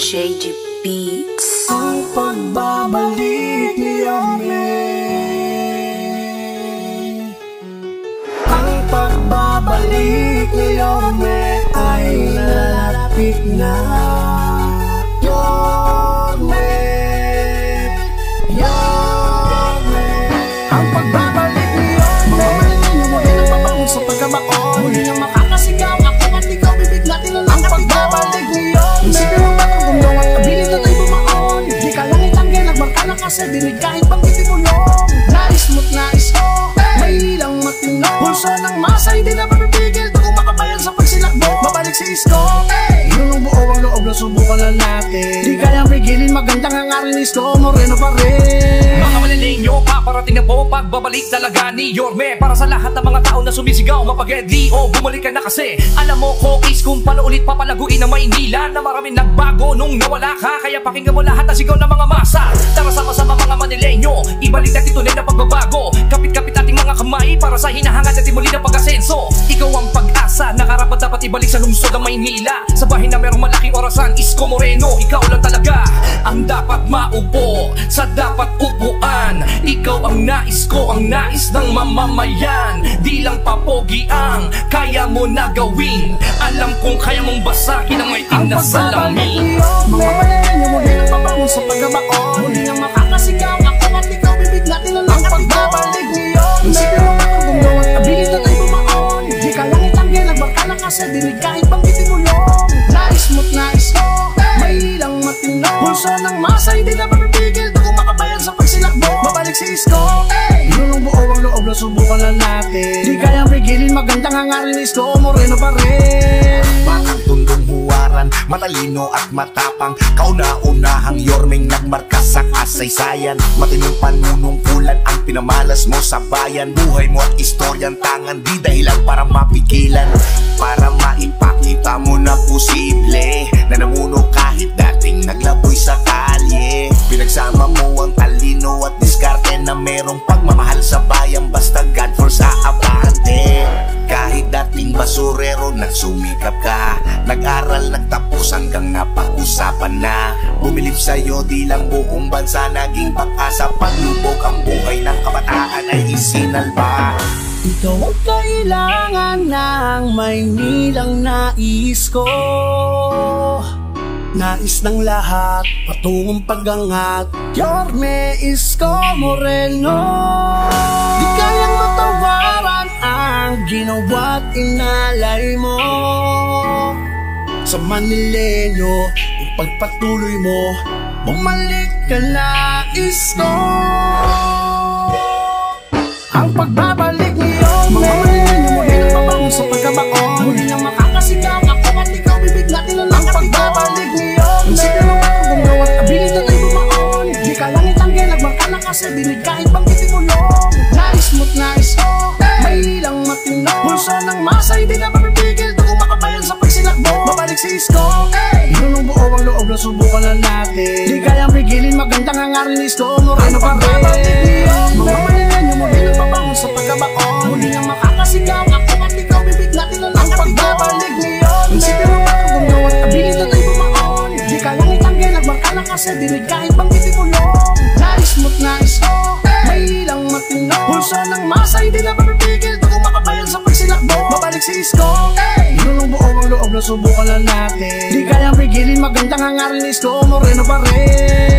JD Beats. Ang pagbabalik ni Yorme, ang pagbabalik ni Yorme ay lalapit na. Yorme, Yorme, ang pagbabalik ni Yorme. Mamalik niyo mo din ang pabangon sa pagkabaon. Muli nang makakasigaw ako at ikaw bibiglatin na lang. Ang pagbabalik ni Yorme, isipin mo ba kung gumgaw at kabilis na tayo bumaon. Di ka lang itanggi, nagmarka na kasi dinig kahit pang itibulong. Nais mo't nais ko, may ilang matino. Pulso ng masa, hindi na mapipigil. Kung makabayan sa pagsilakbo, babalik si Isko. Yun ang buo ang loob na subukan na natin. Di kayang pigilin, magandang ang arin Isko. Moreno pa rin. Mga manilinyo, paparating na po pagbabalik talaga ni Yorme. Para sa lahat ng mga tao na sumisigaw, mapag-edli o bumalik ka na kasi. Alam mo ko is kung paano ulit papalaguin ang Maynila, na maraming nagbago nung nawala ka. Kaya pakinggan mo lahat ng sigaw ng mga masa. Tara sama-sama mga manilenyo, ibalik natin tunay na pagbabago. Kapit-kapit ating mga kamay para sa hinahangad natin muli na pag-asenso. Ikaw ang pag-asa, nakarapat dapat ibalik sa lungsod ng Maynila. Sa bahay na merong malaking orasan, Isko Moreno, ikaw lang talaga ang dapat maupo sa dapat upuan. Ikaw ang nais ko, ang nais ng mamamayan. Di lang papogi ang kaya mo na gawin. Alam kong kaya mong basagin ang may itim na salamin. Mga manilenyo mo din ang pabangon sa pagkabaon. Muli nang makakasigaw ako at ikaw bibiglatin na lang. Ang pagbabalik ni Yorme, isipin mo ba kung gumgaw at kabilis na tayo bumaon. Di ka lang itanggi, nagmarka na kasi dinig kahit pang itibulong. Nais mo't nais ko, may ilang matino. Pulso ng masa, hindi na mapipigil. Kung makabayan sa pagsilakbo, babalik si Isko. Yun ang buo ang loob na subukan na natin. Di kayang pigilin, magandang ang arin Isko. Moreno pa rin. Batang tundong huwaran, matalino at matapang. Kauna-unahang Yormeng nagmarka sa kasaysayan. Matinong panunungkulan ang pinamalas mo sa bayan. Buhay mo at istoryang tangan, di dahilan para mapigilan. Para maipakita mo na posible na namuno kahit dating naglaboy sa kalye. Pinagsama mo ang talino at diskarte na merong pagmamahal sa bayan. Basta God for sa abante. Kahit dating basurero, nagsumikap ka. Nag-aral, nagtapos hanggang napag-usapan na. Bumilib sa'yo, di lang buong bansa naging pag-asa. Paglubog ang buhay ng kabataan ay isinalba. Ikaw ang kailangan ng Maynilang nais ko. Nais ng lahat, patungong pag-angat. Yorme, Isko Moreno. Di kayang matawaran ang ginawa't inalay mo. Sa Manilenyo, ipagpatuloy mo. Bumalik ka na, Isko. Ang pagbabalik ni Yorme, mga manilenyo mo din ang pabangon sa pagkabaon. Muli nang makakasigaw ako at ikaw bibiglatin na lang. Ang pagbabalik ni Yorme, isipin mo ba kung gumgaw at kabilis na tayo bumaon. Di ka lang itanggi, nagmarka na kasi dinig kahit pang itibulong. Nais mo't nais ko, may ilang matino. Pulso ng masa, hindi na mapipigil. Kung makabayan sa pagsilakbo, babalik si Isko. Yun ang buo ang loob na subukan na natin. Di kayang pigilin, magandang ang arin Isko. Moreno pa rin. Mga manilenyo mo din ang pabangon sa pagkabaon. Muli nang makakasigaw ako at ikaw bibiglatin na lang. Ang pagbabalik ni Yorme, isipin mo ba kung gumgaw at kabilis na tayo bumaon. Di ka lang itanggi, nagmarka na kasi dinig kahit pang itibulong. Nais mo't nais ko, may ilang matino. Pulso ng masa, hindi na mapipigil. Kung makabayan sa pagsilakbo, babalik si Isko. Yun ang buo ang loob na subukan na natin. Di kayang pigilin, magandang ang arin Isko. Moreno pa rin.